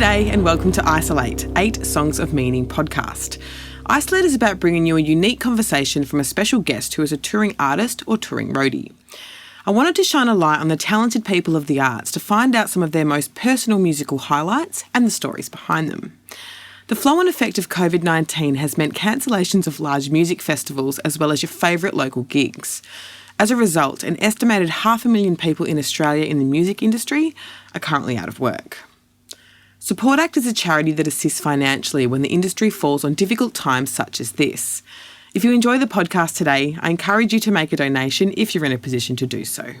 G'day and welcome to Isol8, 8 Songs of Meaning podcast. Isol8 is about bringing you a unique conversation from a special guest who is a touring artist or touring roadie. I wanted to shine a light on the talented people of the arts to find out some of their most personal musical highlights and the stories behind them. The flow-on effect of COVID-19 has meant cancellations of large music festivals as well as your favourite local gigs. As a result, an estimated 500,000 people in Australia in the music industry are currently out of work. Support Act is a charity that assists financially when the industry falls on difficult times such as this. If you enjoy the podcast today, I encourage you to make a donation if you're in a position to do so.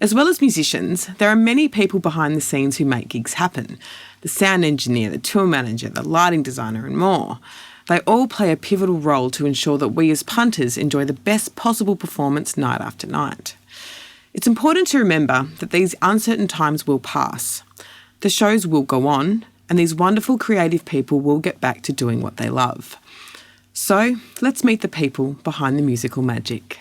As well as musicians, there are many people behind the scenes who make gigs happen. The sound engineer, the tour manager, the lighting designer and more. They all play a pivotal role to ensure that we as punters enjoy the best possible performance night after night. It's important to remember that these uncertain times will pass. The shows will go on, and these wonderful creative people will get back to doing what they love. So, let's meet the people behind the musical magic.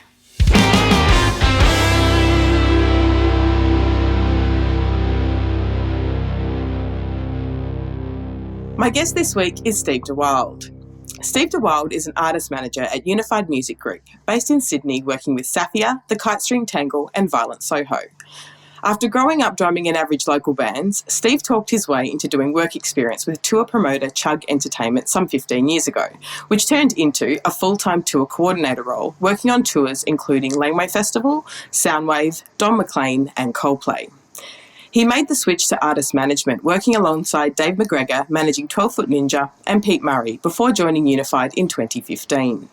My guest this week is Steve de Wilde. Steve de Wilde is an artist manager at Unified Music Group, based in Sydney, working with SAFIA, the Kite Tangle and Violent Soho. After growing up drumming in average local bands, Steve talked his way into doing work experience with tour promoter Chugg Entertainment some 15 years ago, which turned into a full-time tour coordinator role, working on tours including Laneway Festival, Soundwave, McLean and Coldplay. He made the switch to artist management, working alongside Dave MacGregor, managing 12 Foot Ninja and Pete Murray before joining Unified in 2015.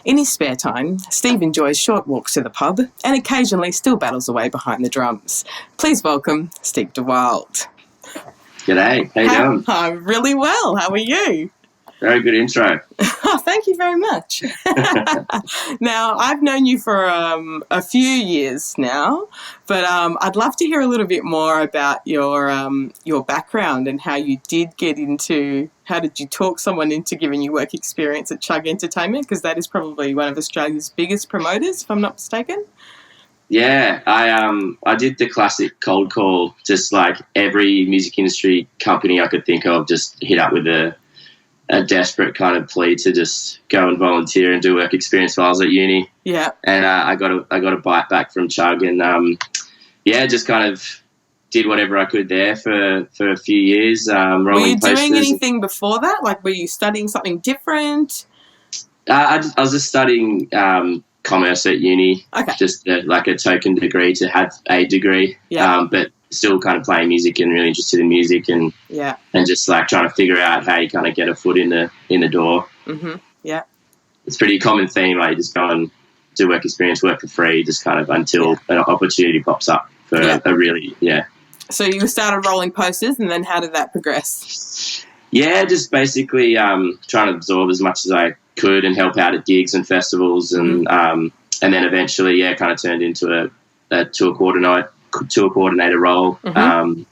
In his spare time, Steve enjoys short walks to the pub and occasionally still battles away behind the drums. Please welcome Steve de Wilde. G'day, how you doing? I'm really well. How are you? Very good intro. Oh, thank you very much. Now, I've known you for a few years now, but I'd love to hear a little bit more about your background and how you did get into, how did you talk someone into giving you work experience at Chugg Entertainment, because that is probably one of Australia's biggest promoters, if I'm not mistaken. Yeah, I did the classic cold call, just like every music industry company I could think of, just hit up with a desperate kind of plea to just go and volunteer and do work experience while I was at uni. Yeah. And I got a bite back from Chugg and, just kind of did whatever I could there for a few years. Were you doing anything before that? Like, were you studying something different? I was just studying commerce at uni. Okay. Just like a token degree to have a degree. Yeah. But still kind of playing music and really interested in music and just like trying to figure out how you kind of get a foot in the door. Mm-hmm. Yeah. It's a pretty common theme. Like you just go and do work experience, work for free, just kind of until an opportunity pops up for a really, So you started rolling posters and then how did that progress? Yeah, just basically trying to absorb as much as I could and help out at gigs and festivals and then eventually, kind of turned into a tour coordinator role. Mm-hmm.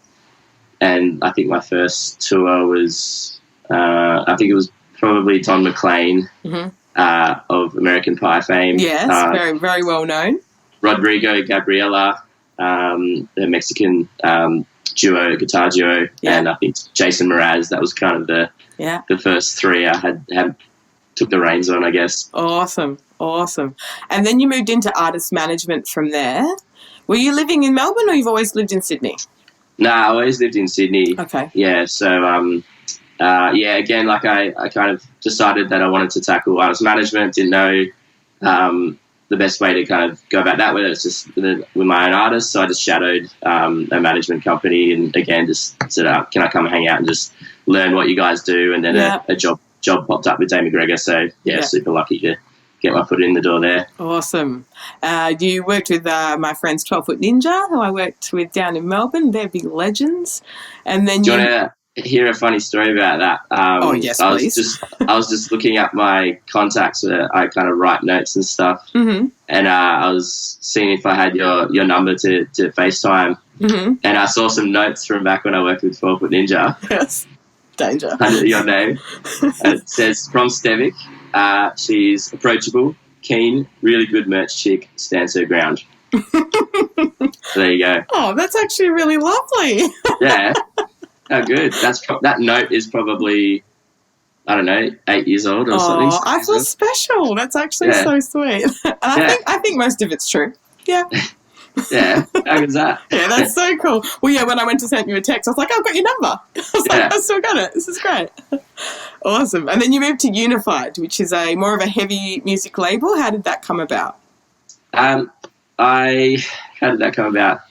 And I think my first tour was, I think it was probably Tom McLean of American Pie fame. Yes, very, very well known. Rodrigo y Gabriela, the Mexican duo, guitar duo, and I think Jason Mraz. That was kind of the first three I had took the reins on, I guess. Awesome. And then you moved into artist management from there. Were you living in Melbourne or you've always lived in Sydney? No, I always lived in Sydney. Okay. Yeah, so, again, like I kind of decided that I wanted to tackle artist management, didn't know the best way to kind of go about that, whether it's just with my own artists. So I just shadowed a management company and, again, just said, can I come hang out and just learn what you guys do? And then a job popped up with Dave MacGregor, so, super lucky to get my foot in the door there. Awesome. You worked with my friends 12 Foot Ninja, who I worked with down in Melbourne. They're big legends. And then Do you want to hear a funny story about that? Yes, please. I was just looking at my contacts where I kind of write notes and stuff, and I was seeing if I had your number to FaceTime, and I saw some notes from back when I worked with 12 Foot Ninja. Yes. Danger. Under your name. And it says, from Stevic, she's approachable, keen, really good merch chick, stands her ground. There you go. Oh, that's actually really lovely. Yeah. Oh, good. That note is probably, I don't know, 8 years old or something. Oh, I feel special. That's actually so sweet. And I think most of it's true. Yeah. Yeah. How good's that? Yeah, that's so cool. Well, yeah, when I went to send you a text, I was like, I've got your number. I was like, I still got it. This is great. Awesome. And then you moved to Unified, which is more of a heavy music label. How did that come about? How did that come about?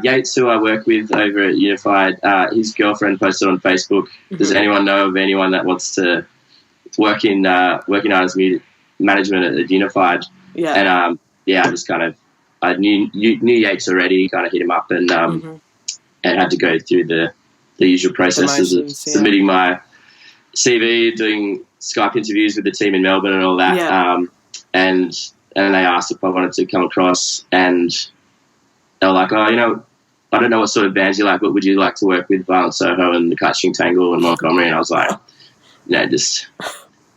Yates, who I work with over at Unified, his girlfriend posted on Facebook, does anyone know of anyone that wants to work in artist music management at Unified? Yeah. And, I just kind of, I knew Yates already, kind of hit him up and had to go through the usual processes of submitting my CV, doing Skype interviews with the team in Melbourne and all that. Yeah. And they asked if I wanted to come across, and they were like, I don't know what sort of bands you like, but would you like to work with Wilde, Soho and the Kite, Tangle and Montgomery? And I was like, just...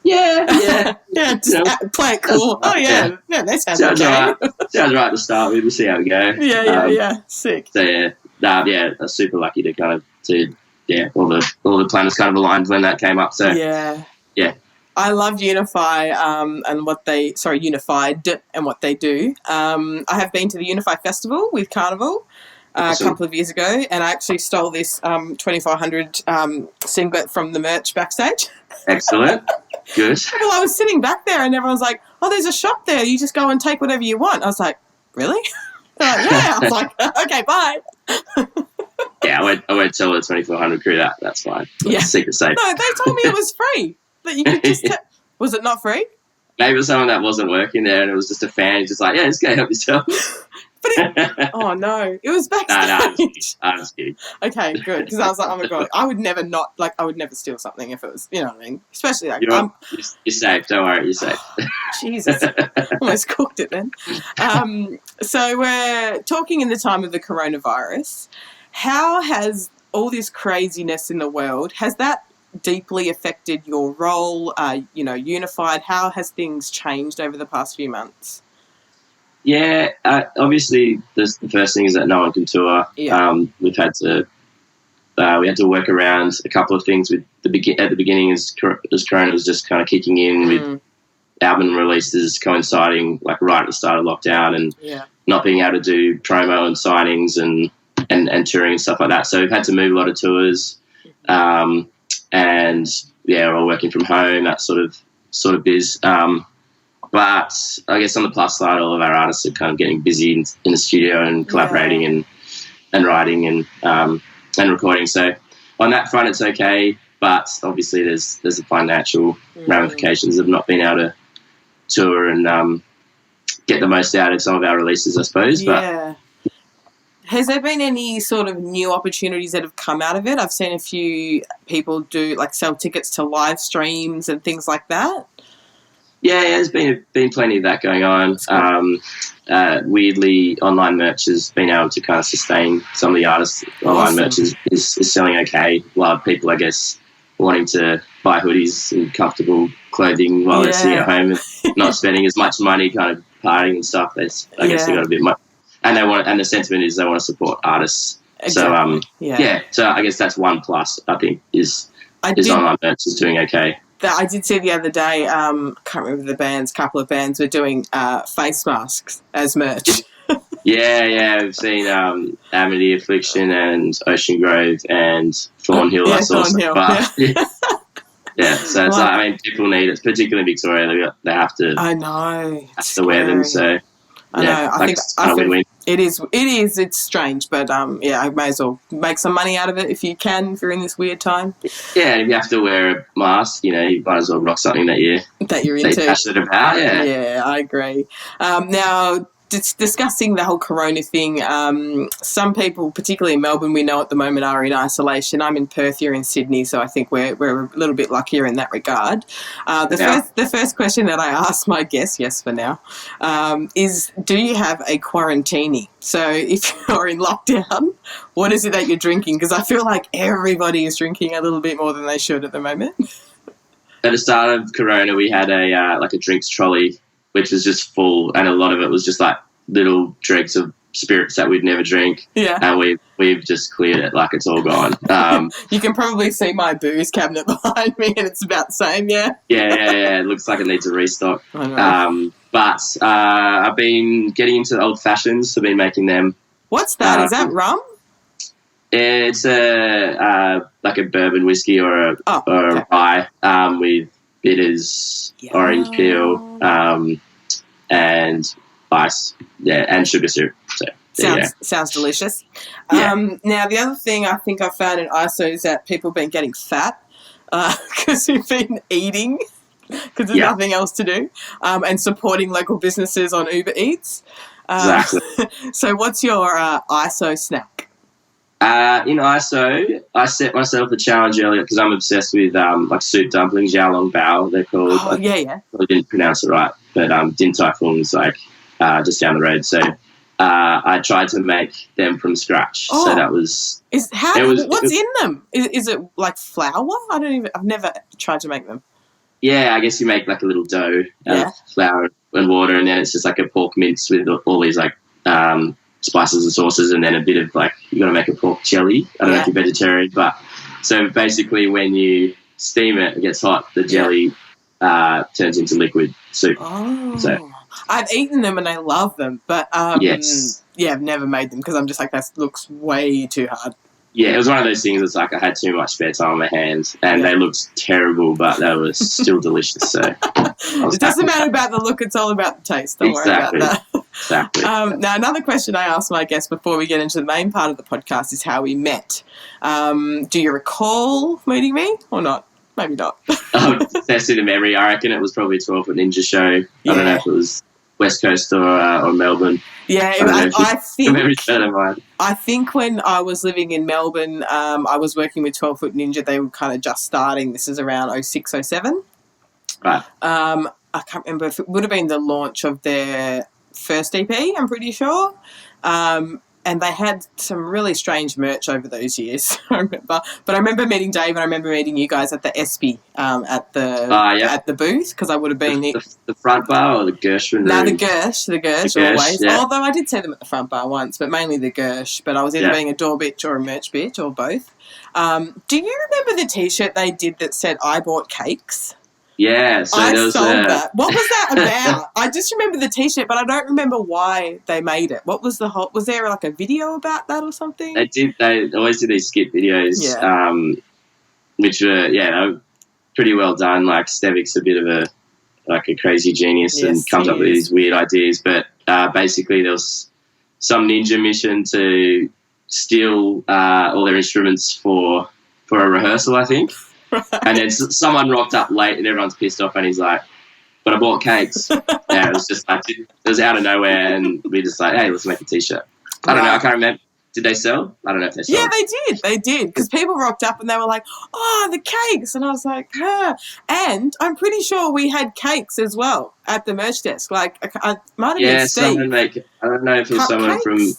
Yeah, just play it cool. Yeah, that sounds okay. Right. Sounds right to start with. We'll see how we go. Yeah, sick. So I was super lucky to kind of all the planets kind of aligned when that came up. So yeah. I love Unified and what they do. I have been to the Unified Festival with Carnival a couple of years ago, and I actually stole this 2400 singlet from the merch backstage. Excellent. Good. Well, I was sitting back there and everyone's like, oh, there's a shop there. You just go and take whatever you want. I was like, really? They're like, yeah. I was like, okay, bye. Yeah, I won't tell the 2400 crew that. That's fine. Yeah. Secret safe. No, they told me it was free. That you could just was it not free? Maybe it was someone that wasn't working there and it was just a fan. He's just like, just go help yourself. Oh, no. It was backstage. I was kidding. Okay, good. Because I was like, oh, my God. I would never steal something if it was, you know what I mean? Especially like... You're safe. Don't worry. You're safe. Jesus. Almost cooked it then. So we're talking in the time of the coronavirus. How has all this craziness in the world, has that deeply affected your role, Unified? How has things changed over the past few months? Yeah, obviously, the first thing is that no one can tour. Yeah. We had to work around a couple of things at the beginning as Corona was just kind of kicking in with album releases coinciding like right at the start of lockdown and not being able to do promo and signings and touring and stuff like that. So we've had to move a lot of tours, and we're all working from home, that sort of biz. But I guess on the plus side, all of our artists are kind of getting busy in the studio and collaborating and writing and recording. So on that front, it's okay. But obviously, there's the financial ramifications of not being able to tour and get the most out of some of our releases, I suppose. Yeah. But has there been any sort of new opportunities that have come out of it? I've seen a few people sell tickets to live streams and things like that. Yeah, there's been plenty of that going on. Cool. Weirdly, online merch has been able to kind of sustain some of the artists. Online merch is selling okay. A lot of people, I guess, wanting to buy hoodies and comfortable clothing while they're sitting at home and not spending as much money kind of partying and stuff. I guess they got a bit much. And the sentiment is they want to support artists. Exactly. So, so I guess that's one plus, I think, is online merch is doing okay. I did see the other day, I can't remember the bands, a couple of bands were doing face masks as merch. Yeah, we've seen Amity Affliction and Ocean Grove and Thornhill. I saw Thornhill. So it's people need it, particularly in Victoria. They have to. I know. Have to wear them. So I know. I think win-win. It is. It's strange, but I may as well make some money out of it if you can. If you're in this weird time. Yeah, and if you have to wear a mask, you might as well rock something that you're into. Passionate about. Yeah, I agree. Now, discussing the whole corona thing, some people, particularly in Melbourne, we know at the moment are in isolation. I'm in Perth, you're in Sydney, so I think we're a little bit luckier in that regard. The first question that I ask my guests, yes for now, is do you have a quarantini? So if you're in lockdown, what is it that you're drinking? Because I feel like everybody is drinking a little bit more than they should at the moment. At the start of corona, we had a drinks trolley, which was just full, and a lot of it was just like little dregs of spirits that we'd never drink. Yeah. And we've just cleared it, like it's all gone. You can probably see my booze cabinet behind me, and it's about the same, yeah? Yeah. It looks like it needs a restock. I know. But I've been getting into old fashions. I've been making them. What's that? Is that rum? It's like a bourbon whiskey or a rye with bitters, orange peel, and ice, and sugar syrup. So sounds delicious. Yeah. Now, the other thing I think I found in ISO is that people have been getting fat because we've been eating because there's nothing else to do, and supporting local businesses on Uber Eats. Exactly. So what's your ISO snack? In ISO, I set myself a challenge earlier because I'm obsessed with like soup dumplings, xiaolong bao, they're called. Oh, yeah. I didn't pronounce it right, but Din Tai Fung's like just down the road. So I tried to make them from scratch. So that was... What's in them? Is it like flour? I've never tried to make them. Yeah, I guess you make like a little dough out of flour and water, and then it's just like a pork mince with all these like spices and sauces, and then a bit of like, you got to make a pork jelly. I don't know if you're vegetarian, but so basically when you steam it, it gets hot, the jelly turns into liquid soup. Oh. So I've eaten them and I love them, but yes. I've never made them because I'm just like, that looks way too hard. Yeah, it was one of those things. It's like I had too much spare time on my hands, and they looked terrible, but they were still delicious. So it doesn't matter about the look; it's all about the taste. Don't worry about that. Exactly. Now, another question I asked my guests before we get into the main part of the podcast is how we met. Do you recall meeting me or not? Maybe not. Test in a memory. I reckon it was probably a 12 Foot Ninja show. I don't know if it was West Coast or Melbourne. Yeah, I think when I was living in Melbourne, I was working with 12 Foot Ninja. They were kind of just starting. This is around 06, 07. Right. I can't remember if it would have been the launch of their first EP, I'm pretty sure. And they had some really strange merch over those years, I remember. But I remember meeting Dave and I remember meeting you guys at the ESPY at the booth, because I would have been... The front bar or the Gershwin room? No, the Gersh always. Yeah. Although I did see them at the front bar once, but mainly the Gersh. But I was either being a door bitch or a merch bitch or both. Do you remember the T-shirt they did that said, "I bought cakes"? Yeah, so I sold that. What was that about? I just remember the T-shirt, but I don't remember why they made it. What was was there like a video about that or something? They did. They always do these skit videos, which were pretty well done. Like Stevik's a bit of a crazy genius and comes up with these weird ideas. But basically, there was some ninja mission to steal all their instruments for a rehearsal, I think. Right. And then someone rocked up late and everyone's pissed off and he's like, "But I bought cakes." Yeah, it was just like, it was out of nowhere and we just like, "Hey, let's make a T-shirt." I don't know, I can't remember. Did they sell? I don't know if they sold. Yeah, they did. Because people rocked up and they were like, "Oh, the cakes." And I was like, "Huh." And I'm pretty sure we had cakes as well at the merch desk. Like, I might have been Steve. I don't know if it was someone from...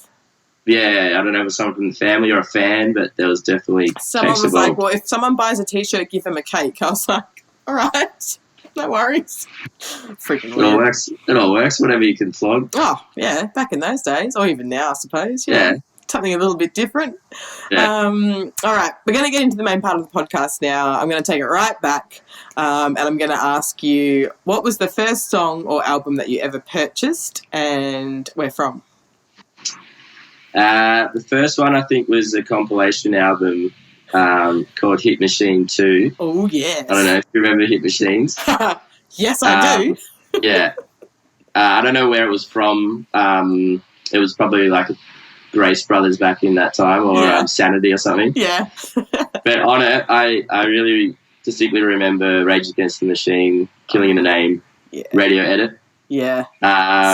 Yeah, I don't know if it was someone from the family or a fan, but there was definitely... Someone was like, "Well, if someone buys a T-shirt, give them a cake." I was like, "All right, no worries." Freaking weird. It all works, whatever you can flog. Oh, yeah, back in those days, or even now, I suppose. Yeah. Something a little bit different. Yeah. All right, we're going to get into the main part of the podcast now. I'm going to take it right back, and I'm going to ask you, what was the first song or album that you ever purchased and where from? The first one, I think, was a compilation album called Hit Machine 2. Oh, yes. I don't know if you remember Hit Machines. Yes, I do. Yeah. I don't know where it was from. It was probably like Grace Brothers back in that time, or Sanity or something. Yeah. But on it, I really distinctly remember Rage Against the Machine, Killing in the Name, Radio Edit. Yeah.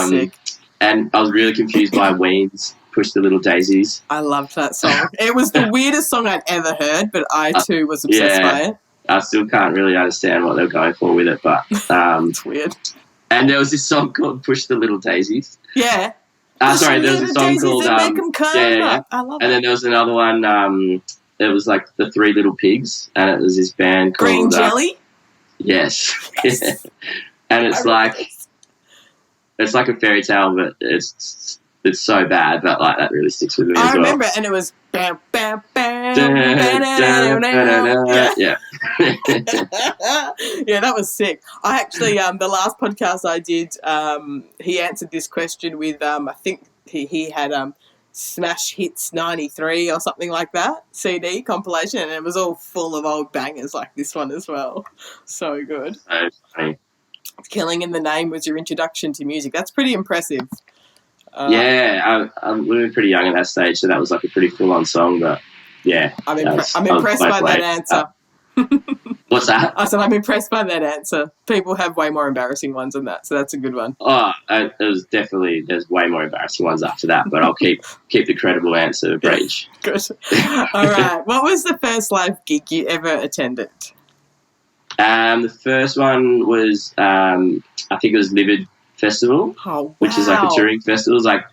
Sick. And I was really confused by Ween's Push the Little Daisies. I loved that song. It was the weirdest song I'd ever heard, but I too was obsessed by it. I still can't really understand what they were going for with it, but... it's weird. And there was this song called Push the Little Daisies. Yeah. Sorry, there was a song called... I love it. And then there was another one, it was like The Three Little Pigs, and it was this band called... Green Jelly? Yes. And it's like... It's like a fairy tale, but it's it's so bad, but like that really sticks with me as well. I remember, and it was bam, bam, bam, yeah. Yeah, that was sick. I actually, the last podcast I did, he answered this question with, I think he had Smash Hits 93 or something like that, CD compilation, and it was all full of old bangers like this one as well. So good. So funny. Killing in the Name was your introduction to music. That's pretty impressive. We were pretty young at that stage, so that was like a pretty full-on song, but yeah. I'm impressed by that answer. What's that? I said I'm impressed by that answer. People have way more embarrassing ones than that, so that's a good one. There's way more embarrassing ones after that, but I'll keep the credible answer of Rage. Good. All right. What was the first live gig you ever attended? The first one was, I think it was Livid Festival, which is like a touring festival. It's like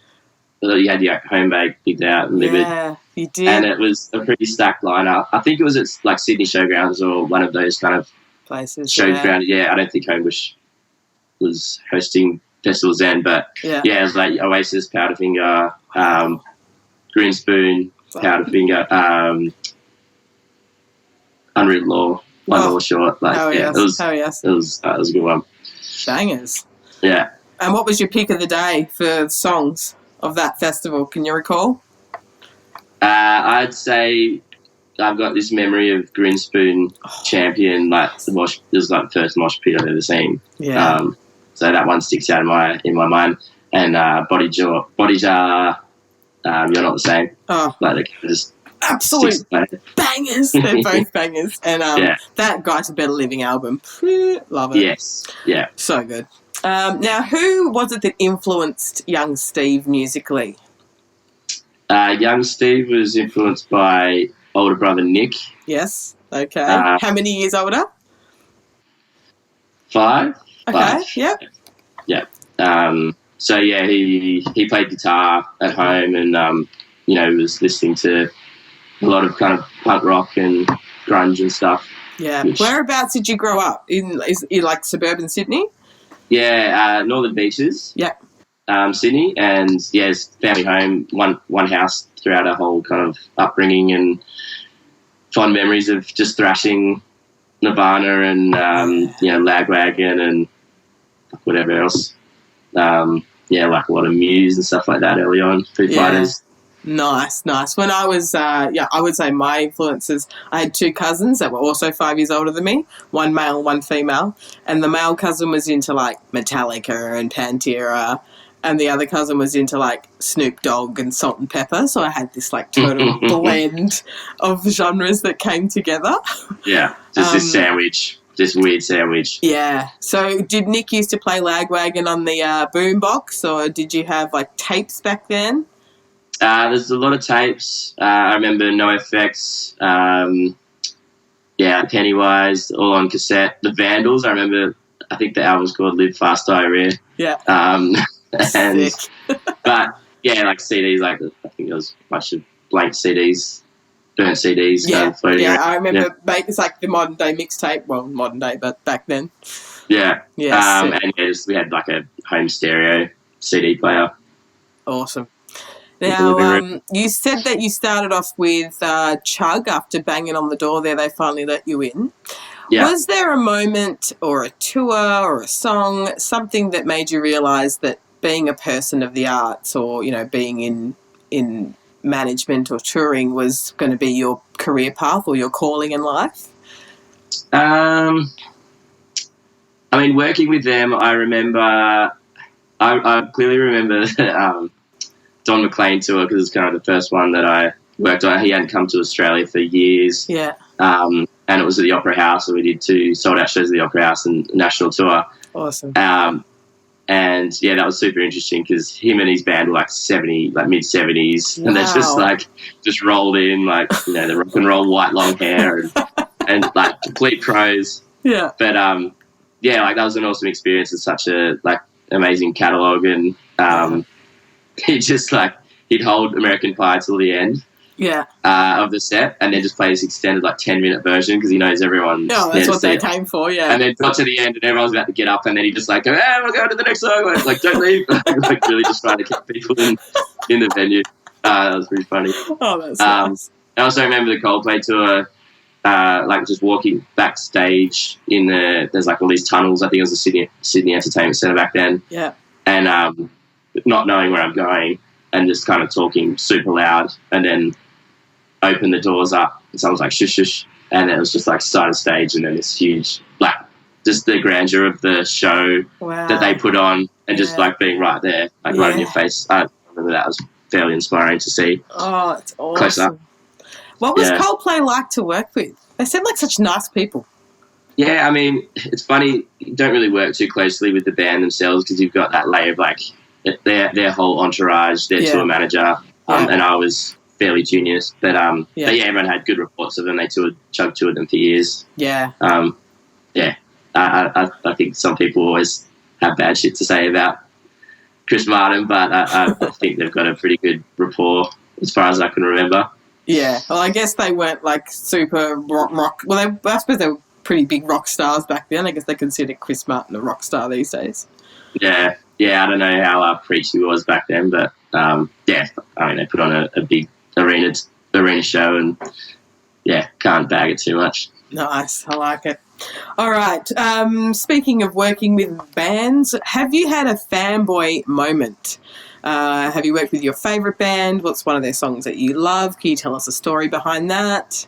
you had your home bag picked out and Livid. Yeah, you did. And it was a pretty stacked lineup. I think it was at like Sydney Showgrounds or one of those kind of places. Showground. Yeah, I don't think Homebush was hosting festivals then, but yeah, it was like Oasis, Powderfinger, Green Spoon, Powderfinger, Unwritten Law, One More Short. Like, it was a good one. Bangers. Yeah. And what was your pick of the day for songs of that festival? Can you recall? I'd say I've got this memory of Green Spoon Champion, like it was like the first mosh pit I've ever seen. Yeah. So that one sticks out in my mind. And Body Jar, You're Not the Same. Oh, like just absolute bangers. They're both bangers. And that Guide to Better Living album, love it. Yes, yeah, so good. Now, who was it that influenced young Steve musically? Young Steve was influenced by older brother Nick. Yes. Okay. How many years older? 5. Okay. Yep. Yeah. So yeah, he played guitar at home, and was listening to a lot of kind of punk rock and grunge and stuff. Yeah. Whereabouts did you grow up? Is like suburban Sydney? Yeah, Northern Beaches. Yeah. Sydney, and it's family home, one house throughout our whole kind of upbringing, and fond memories of just thrashing Nirvana and Lagwagon and whatever else. Like a lot of Muse and stuff like that early on. Foo Fighters. Nice. When I was, I would say my influences, I had 2 cousins that were also 5 years older than me, one male, one female, and the male cousin was into like Metallica and Pantera, and the other cousin was into like Snoop Dogg and Salt and Pepper, so I had this like total blend of genres that came together. Yeah, just this sandwich. This weird sandwich. Yeah. So did Nick used to play Lagwagon on the boombox, or did you have like tapes back then? There's a lot of tapes. I remember NoFX, Pennywise, all on cassette. The Vandals, I think the album's called Live Fast Diarrhea. Yeah. Sick. But, like CDs, like I think there was a bunch of blank CDs, burnt CDs. Floating around. I remember it's like the modern day mixtape. Well, modern day, but back then. Yeah. Yeah. We had like a home stereo CD player. Awesome. Now, you said that you started off with Chugg after banging on the door there. They finally let you in. Yeah. Was there a moment or a tour or a song, something that made you realise that being a person of the arts or, being in management or touring was going to be your career path or your calling in life? Working with them, I remember... I clearly remember... Don McLean Tour, because it's kind of the first one that I worked on. He hadn't come to Australia for years. Yeah. And it was at the Opera House, and we did 2 sold-out shows at the Opera House and national tour. Awesome. And, that was super interesting because him and his band were like mid-70s. Wow. And they're just rolled in, the rock and roll white long hair and like complete pros. Yeah. But, that was an awesome experience. It's such a, amazing catalogue, and... He'd hold American Pie till the end. of the set, and then just play this extended 10-minute version because he knows everyone. Oh, that's what they came for, yeah. And then got to the end, and everyone's about to get up, and then he just go, we'll go to the next song. Don't leave. Really just trying to keep people in the venue. That was pretty funny. Oh, that's nice. I also remember the Coldplay tour. Just walking backstage there's all these tunnels. I think it was the Sydney Entertainment Centre back then. Yeah. And not knowing where I'm going and just kind of talking super loud, and then open the doors up and someone's like shush shush, and then it was just started stage, and then this huge just the grandeur of the show that they put on, and just being right there, right in your face. I remember that was fairly inspiring to see. Oh, it's awesome. Close up. What was Coldplay like to work with? They seem like such nice people. Yeah, I mean, it's funny. You don't really work too closely with the band themselves because you've got that layer of their whole entourage, their tour manager, and I was fairly junior. But everyone had good reports of them. Chugg toured them for years. Yeah. I think some people always have bad shit to say about Chris Martin, but I think they've got a pretty good rapport as far as I can remember. Yeah, well, I guess they weren't super rock. Well, I suppose they were pretty big rock stars back then. I guess they consider Chris Martin a rock star these days. Yeah. I don't know how preachy he was back then, but I mean, they put on a big arena show, and can't bag it too much. Nice, I like it. All right. Speaking of working with bands, have you had a fanboy moment? Have you worked with your favourite band? What's one of their songs that you love? Can you tell us a story behind that?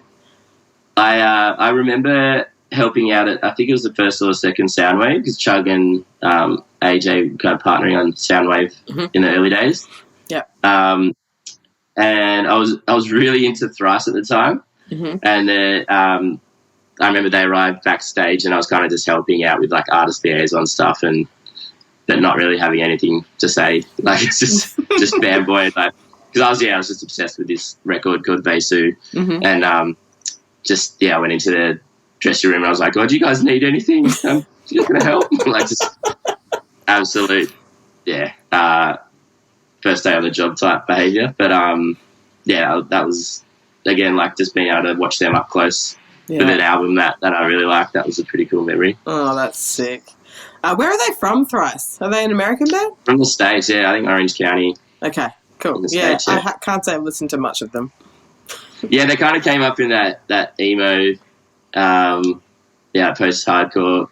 I remember helping out at, I think it was the first or second Soundwave, because Chugg and AJ were kind of partnering on Soundwave in the early days. Yeah. And I was really into thrash at the time, and I remember they arrived backstage, and I was kind of just helping out with artist liaison stuff, but not really having anything to say. It's just fanboy. Because I was just obsessed with this record called Vesu, and I went into the dressing room and I was like, "Oh, do you guys need anything? You're gonna help?" Just absolute, first day on the job type behaviour. But that was again just being able to watch them up close with an album that I really liked. That was a pretty cool memory. Oh, that's sick. Where are they from, Thrice? Are they an American band? From the States, I think Orange County. Okay, cool. States, I can't say I've listened to much of them. Yeah, they kind of came up in that emo, post-hardcore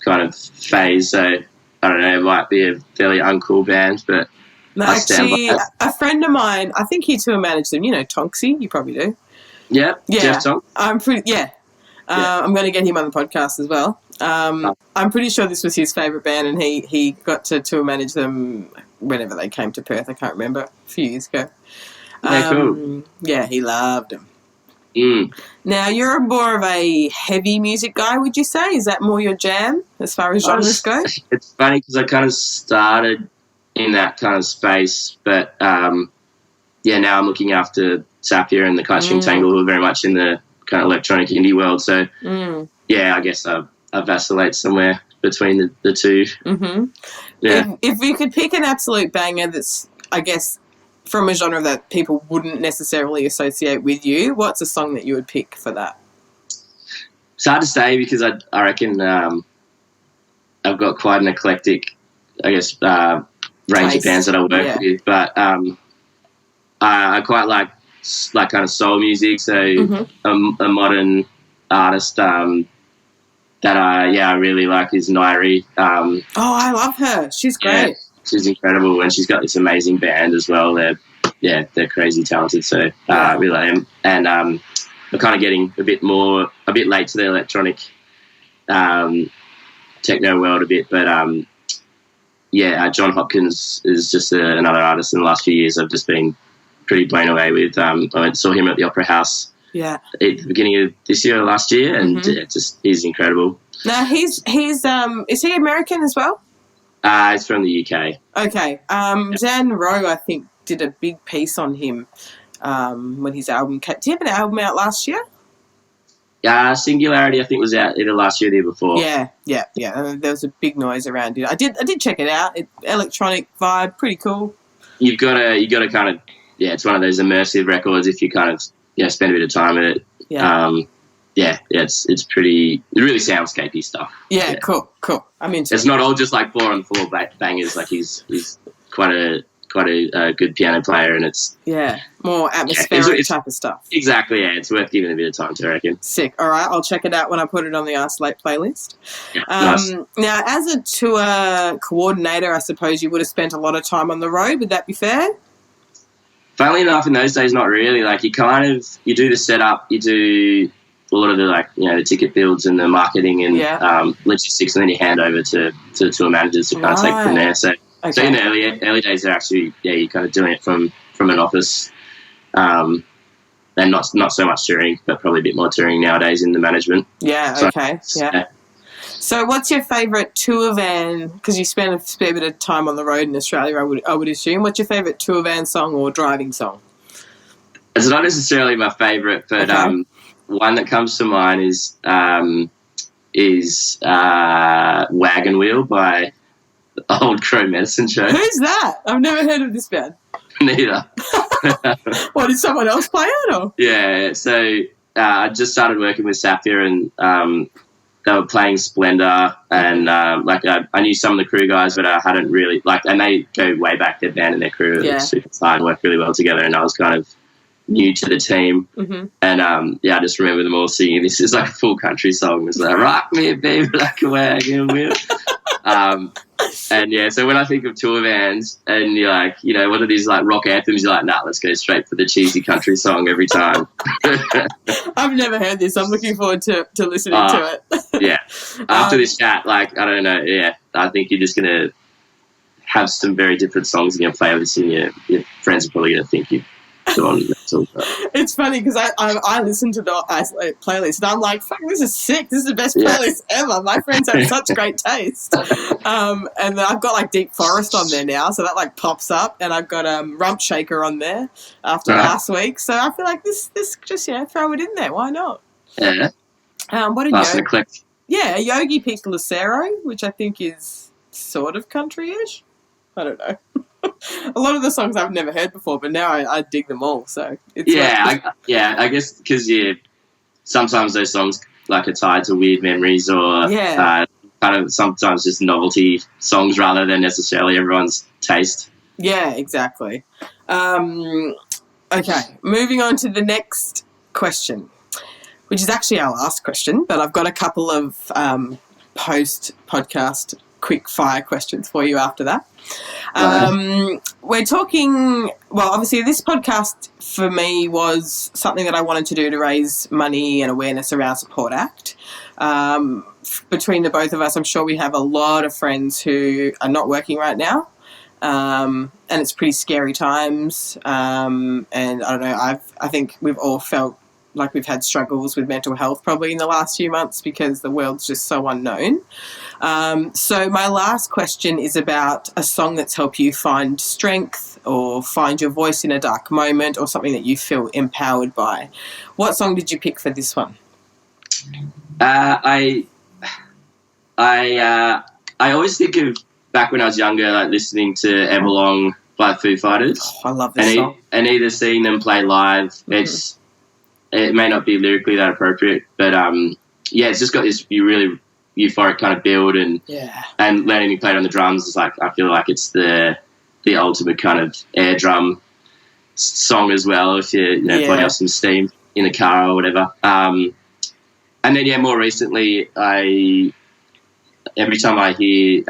kind of phase. So, I don't know, it might be a fairly uncool band, but no, actually, a friend of mine, I think he tour managed them. You know Tonksy? You probably do. Yeah, Jeff Tonk. I'm going to get him on the podcast as well. I'm pretty sure this was his favourite band, and he got to tour manage them whenever they came to Perth. I can't remember, a few years ago. Cool. Yeah, he loved them. Mm. Now, you're more of a heavy music guy, would you say? Is that more your jam as far as genres go? It's funny because I kind of started in that kind of space, but now I'm looking after SAFIA and the Kite String Tangle, who are very much in the kind of electronic indie world. So, I guess I vacillate somewhere between the two. Mm-hmm. Yeah. If you could pick an absolute banger that's, I guess, from a genre that people wouldn't necessarily associate with you, what's a song that you would pick for that? It's hard to say because I reckon I've got quite an eclectic, I guess, range of bands that I work with. But I quite like kind of soul music, so a modern artist that I really like is Nairi. I love her. She's great. Yeah, she's incredible, and she's got this amazing band as well. They're crazy talented, so I really like them. And we're kind of getting a bit late to the electronic techno world a bit, but John Hopkins is just another artist in the last few years I've just been pretty blown away with. I saw him at the Opera House at the beginning of this year or last year, and he's incredible. Now, is he American as well? He's from the UK. Okay. Dan Rowe, I think, did a big piece on him when his album came. Did he have an album out last year? Singularity, I think, was out either last year or the year before. Yeah. There was a big noise around it. I did check it out. Electronic vibe, pretty cool. You've got to kind of it's one of those immersive records if you kind of spend a bit of time with it. It's pretty. It really soundscapey stuff. Yeah, cool. I'm into it's it. not all just like 4-on-4 bangers. Like he's quite a good piano player, and it's more atmospheric type of stuff. Exactly. Yeah, it's worth giving a bit of time to, I reckon. Sick. All right, I'll check it out when I put it on the Isol8 playlist. Nice. Now, as a tour coordinator, I suppose you would have spent a lot of time on the road. Would that be fair? Funnily enough, in those days, not really. Like you do the setup, you do a lot of the the ticket builds and the marketing and logistics, and then you hand over to tour managers to kind of take from there. So in the early days, they're actually you're kind of doing it from an office, and not so much touring, but probably a bit more touring nowadays in the management. So what's your favourite tour van? Because you spend a fair bit of time on the road in Australia, I would assume. What's your favourite tour van song or driving song? It's not necessarily my favourite, but one that comes to mind is Wagon Wheel by the Old Crow Medicine Show. Who's that? I've never heard of this band. Neither. What, did someone else play it? Or? Yeah, so I just started working with SAFIA, and they were playing Splendour, and I knew some of the crew guys, but I hadn't really and they go way back, their band and their crew are super tight and work really well together, and I was kind of new to the team, and I just remember them all singing, this is like a full country song. It was like, rock me baby like a wagon wheel. So when I think of tour vans and you're like, what are these like rock anthems, you're like, nah, let's go straight for the cheesy country song every time. I've never heard this. I'm looking forward to listening to it. After this chat, I don't know, I think you're just going to have some very different songs in your playlist, and your friends are probably going to think you've gone mental. It's funny because I listen to the Isol8 playlist and I'm like, fuck, this is sick. This is the best playlist ever. My friends have such great taste. And I've got like Deep Forest on there now, so that like pops up, and I've got Rump Shaker on there after last week. So I feel like this just throw it in there. Why not? Yeah. What did nice and eclectic. Yeah, Yogi picked Lucero, which I think is sort of country-ish. I don't know. A lot of the songs I've never heard before, but now I dig them all. So it's I guess because sometimes those songs are tied to weird memories or kind of sometimes just novelty songs rather than necessarily everyone's taste. Yeah, exactly. Okay, moving on to the next question, which is actually our last question, but I've got a couple of post-podcast quick-fire questions for you after that. We're talking, obviously this podcast for me was something that I wanted to do to raise money and awareness around Support Act. Between the both of us, I'm sure we have a lot of friends who are not working right now, and it's pretty scary times, and I don't know, I think we've all felt like we've had struggles with mental health probably in the last few months because the world's just so unknown. So my last question is about a song that's helped you find strength or find your voice in a dark moment or something that you feel empowered by. What song did you pick for this one? I always think of back when I was younger, like listening to Everlong by Foo Fighters. Oh, I love this song. And either seeing them play live, it may not be lyrically that appropriate, but it's just got this really euphoric kind of build, and learning to play it on the drums is like, I feel like it's the ultimate kind of air drum song as well, if you putting off some steam in the car or whatever. And then more recently, every time I hear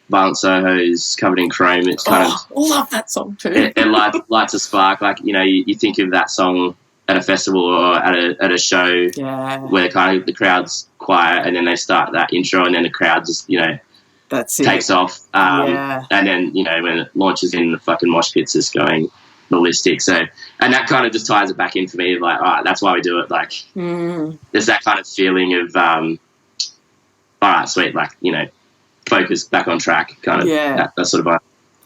Violent Soho's Covered in Chrome, it's kind of love that song too. It lights a spark. Like you think of that song at a festival or at a show where kind of the crowd's quiet, and then they start that intro, and then the crowd just takes off. And then when it launches in, the fucking mosh pit's just going ballistic. So, and that kind of just ties it back in for me. Like, all right, that's why we do it. Like, there's that kind of feeling of, all right, sweet. Like, focus back on track. Kind of that sort of vibe.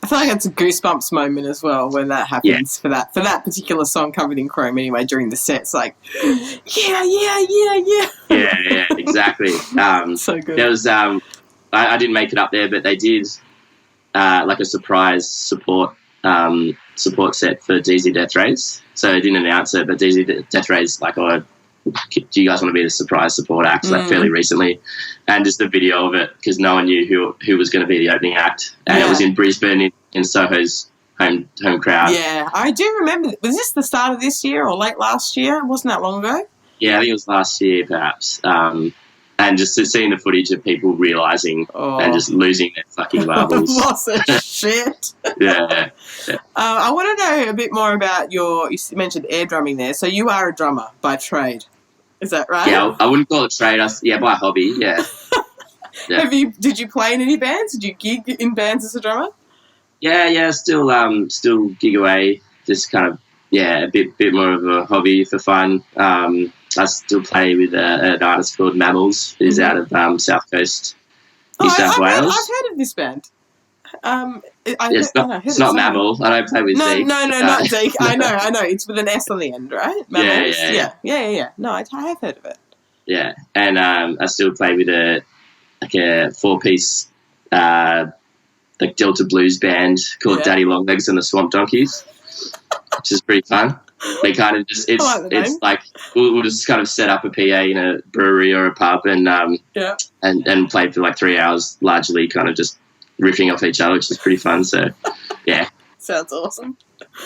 I feel like it's a goosebumps moment as well when that happens for that particular song, Covered in Chrome. Anyway, during the set, it's like, yeah, exactly. So good. There was I didn't make it up there, but they did like a surprise support support set for Daisy Death Rays. So I didn't announce it, but Daisy Death Rays, like, oh, do you guys want to be the surprise support act, like, fairly recently? And just the video of it, because no one knew who was going to be the opening act. And it was in Brisbane in Soho's home crowd. Yeah, I do remember. Was this the start of this year or late last year? It wasn't that long ago. Yeah, I think it was last year, perhaps. And just seeing the footage of people realising and just losing their fucking marbles. Lost their shit. Yeah. I want to know a bit more about you mentioned air drumming there. So you are a drummer by trade. Is that right? Yeah, I wouldn't call it trade. By hobby, yeah. Did you play in any bands? Did you gig in bands as a drummer? Yeah, still gig away, just kind of, a bit more of a hobby for fun. I still play with an artist called Mammals, who's out of South Coast, New South Wales. I've heard of this band. It's not Mammal. I don't play with Zeke. No, not Zeke. I know. It's with an S on the end, right? Mammals? Yeah. No, I have heard of it. Yeah, and I still play with a 4-piece like Delta blues band called Daddy Longlegs and the Swamp Donkeys, which is pretty fun. They kind of just it's like we'll just kind of set up a PA in a brewery or a pub and play for like 3 hours, largely kind of just riffing off each other, which is pretty fun. So yeah, sounds awesome.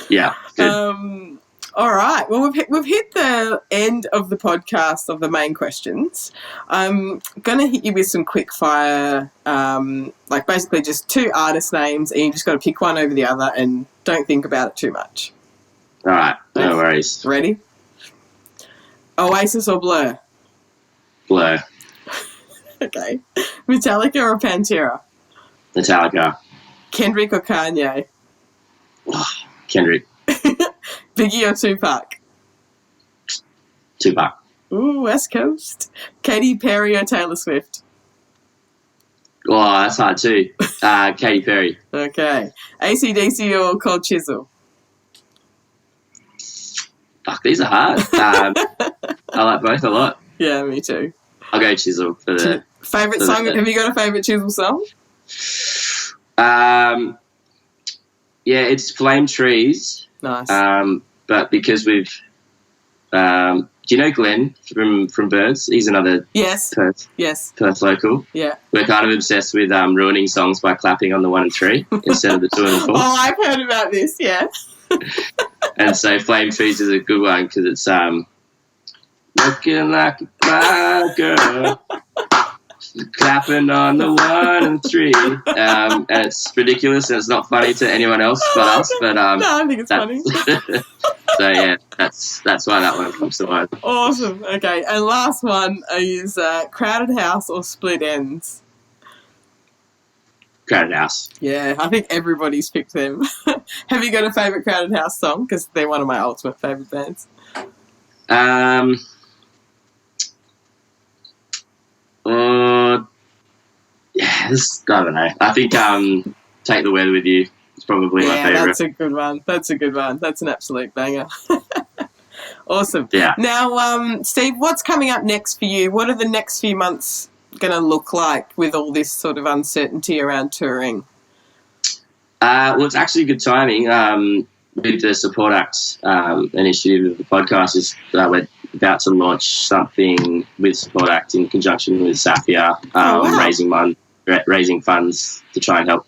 Yeah, good. All right. Well, we've hit the end of the podcast of the main questions. I'm going to hit you with some quick fire, like basically just 2 artist names, and you just got to pick one over the other and don't think about it too much. All right. No worries. Ready? Oasis or Blur? Blur. Okay. Metallica or Pantera? Metallica. Kendrick or Kanye? Kendrick. Biggie or Tupac? Tupac. Ooh, West Coast. Katy Perry or Taylor Swift? Oh, that's hard too. Katy Perry. Okay. AC/DC or Cold Chisel? Fuck, these are hard. I like both a lot. Yeah, me too. I'll go Chisel for the... Favourite song? Have you got a favourite Chisel song? Yeah, it's Flame Trees. Nice. But because we've... do you know Glenn from Birds? He's another Perth local. Yeah. We're kind of obsessed with ruining songs by clapping on the 1 and 3 instead of the 2 and the 4. Oh, I've heard about this, yeah. And so Flame Trees is a good one because it's looking like a fly girl clapping on the 1 and 3. And it's ridiculous and it's not funny to anyone else but us. But no, I think it's funny. So yeah, that's why that one comes to mind. Awesome. Okay, and last one is Crowded House or Split Ends? Crowded House. Yeah, I think everybody's picked them. Have you got a favourite Crowded House song? Because they're one of my ultimate favourite bands. Yeah, I don't know. I think Take the Weather With You is probably my favourite. That's a good one. That's an absolute banger. Awesome. Yeah. Now, Steve, what's coming up next for you? What are the next few months going to look like with all this sort of uncertainty around touring? Well, it's actually good timing. With the Support Act initiative of the podcast, we're about to launch something with Support Act in conjunction with SAFIA, raising funds to try and help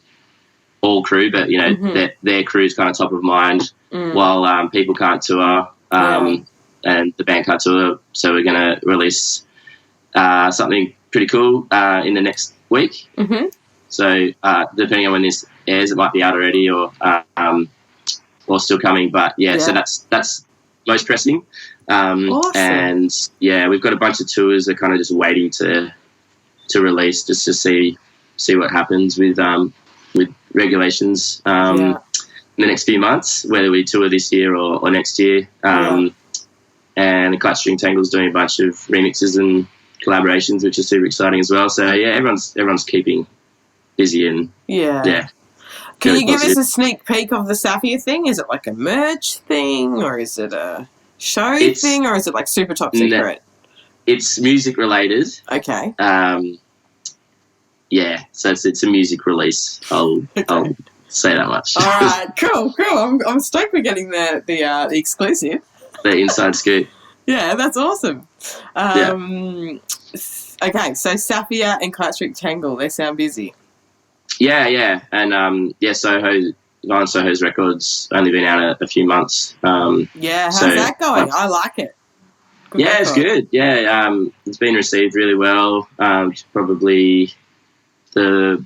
all crew, but you know their crew's kind of top of mind while people can't tour and the band can't tour. So we're going to release something pretty cool in the next week. So depending on when this airs, it might be out already or still coming. But so that's most pressing. Awesome. And we've got a bunch of tours that are kind of just waiting to release, just to see what happens with regulations in the next few months, whether we tour this year or next year. And the Kite String Tangle's doing a bunch of remixes and collaborations, which is super exciting as well. So everyone's keeping busy and Can you give us a sneak peek of the SAFIA thing? Is it like a merch thing, or is it a show thing, or is it like super top secret? It's music related. Okay. So it's a music release. I'll say that much. All right, cool. I'm stoked we're getting the exclusive. The inside scoop. Yeah, that's awesome. Yeah. Okay, so SAFIA and Kite Tangle, they sound busy. Yeah, and Soho's record's only been out a few months. How's that going? I like it. Good record. It's good. Yeah, it's been received really well. It's probably the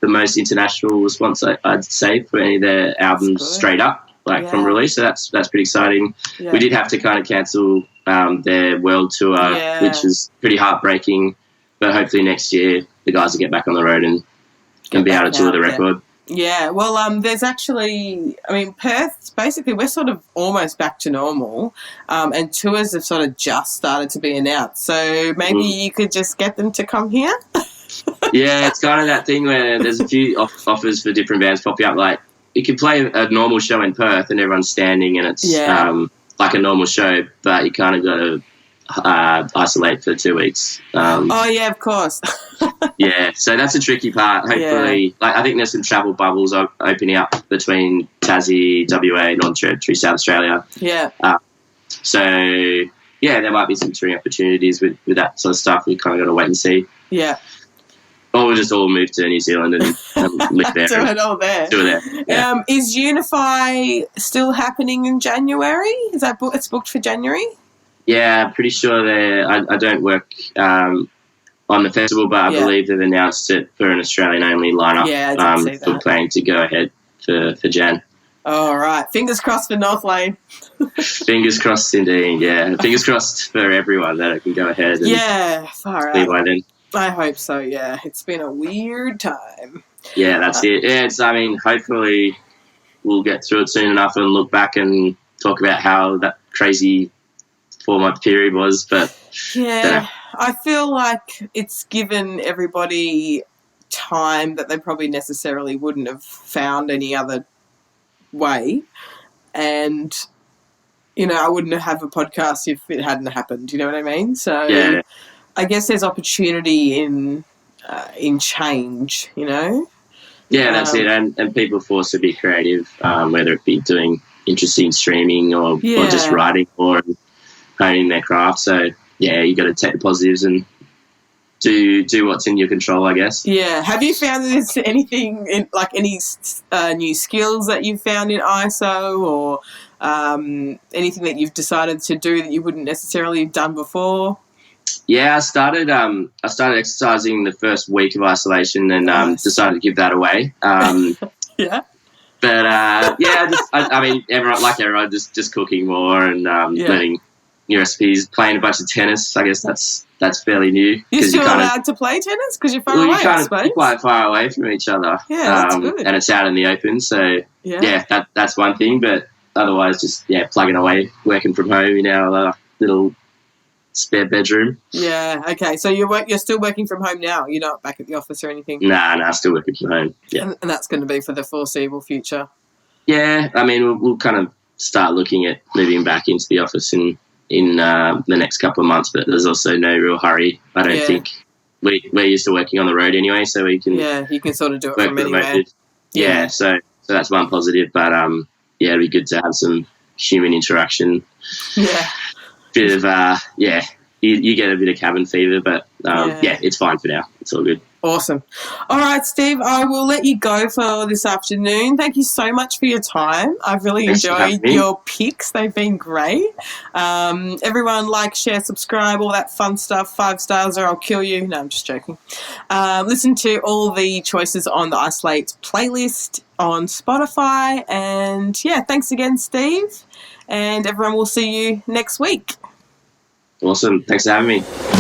most international response I'd say for any of their albums straight up, from release. So that's pretty exciting. Yeah. We did have to kind of cancel their world tour, which is pretty heartbreaking. But hopefully next year the guys will get back on the road and be able to tour the record. Yeah, well, there's actually, Perth, basically, we're sort of almost back to normal, and tours have sort of just started to be announced. So maybe you could just get them to come here? Yeah, it's kind of that thing where there's a few offers for different bands popping up. Like, you can play a normal show in Perth and everyone's standing and it's like a normal show, but you kind of got to isolate for 2 weeks. Of course. Yeah, so that's the tricky part. Hopefully, I think there's some travel bubbles opening up between Tassie, WA, Northern Territory, South Australia. Yeah. There might be some touring opportunities with that sort of stuff. We kind of got to wait and see. Yeah. Or we'll just all move to New Zealand and live there. Do it all there. Do it there. Yeah. Is Unify still happening in January? Is that it's booked for January? Yeah, I'm pretty sure I don't work on the festival, but I believe they've announced it for an Australian-only lineup. Yeah, I did see that. Still planning to go ahead for Jan. All right. Fingers crossed for North Lane. Fingers crossed indeed, yeah. Fingers crossed for everyone that it can go ahead and far be by then. I hope so, yeah. It's been a weird time. Yeah, that's it. Yeah, hopefully we'll get through it soon enough and look back and talk about how that crazy 4-month period was. But yeah, I feel like it's given everybody time that they probably necessarily wouldn't have found any other way. And, I wouldn't have a podcast if it hadn't happened. You know what I mean? So yeah. I guess there's opportunity in change, Yeah, that's it. And people forced to be creative, whether it be doing interesting streaming or just writing or honing their craft. So, yeah, you got to take the positives and do what's in your control, I guess. Yeah. Have you found there's anything, any new skills that you've found in ISO or anything that you've decided to do that you wouldn't necessarily have done before? Yeah, I started exercising the first week of isolation and decided to give that away. Yeah. But everyone, just cooking more and learning new recipes, playing a bunch of tennis. I guess that's fairly new. You're still allowed to play tennis because you're far away, I suppose. You're quite far away from each other. Yeah, that's good. And it's out in the open, so that's one thing. But otherwise, just plugging away, working from home in our little spare bedroom. Yeah. Okay. So you're still working from home now. You're not back at the office or anything. Nah, still working from home. Yeah. And that's going to be for the foreseeable future. Yeah. We'll kind of start looking at moving back into the office in the next couple of months, but there's also no real hurry. I don't think we're used to working on the road anyway, so we can. Yeah, you can sort of do it from anywhere. Yeah. So that's one positive, but it'd be good to have some human interaction. Yeah. Bit of you get a bit of cabin fever, but it's fine for now. It's all good. Awesome. All right, Steve, I will let you go for this afternoon. Thank you so much for your time. I've really enjoyed your picks. They've been great. Everyone like, share, subscribe, all that fun stuff. 5 stars or I'll kill you. No, I'm just joking. Listen to all the choices on the Isol8 playlist on Spotify. And, thanks again, Steve. And everyone will see you next week. Awesome. Thanks for having me.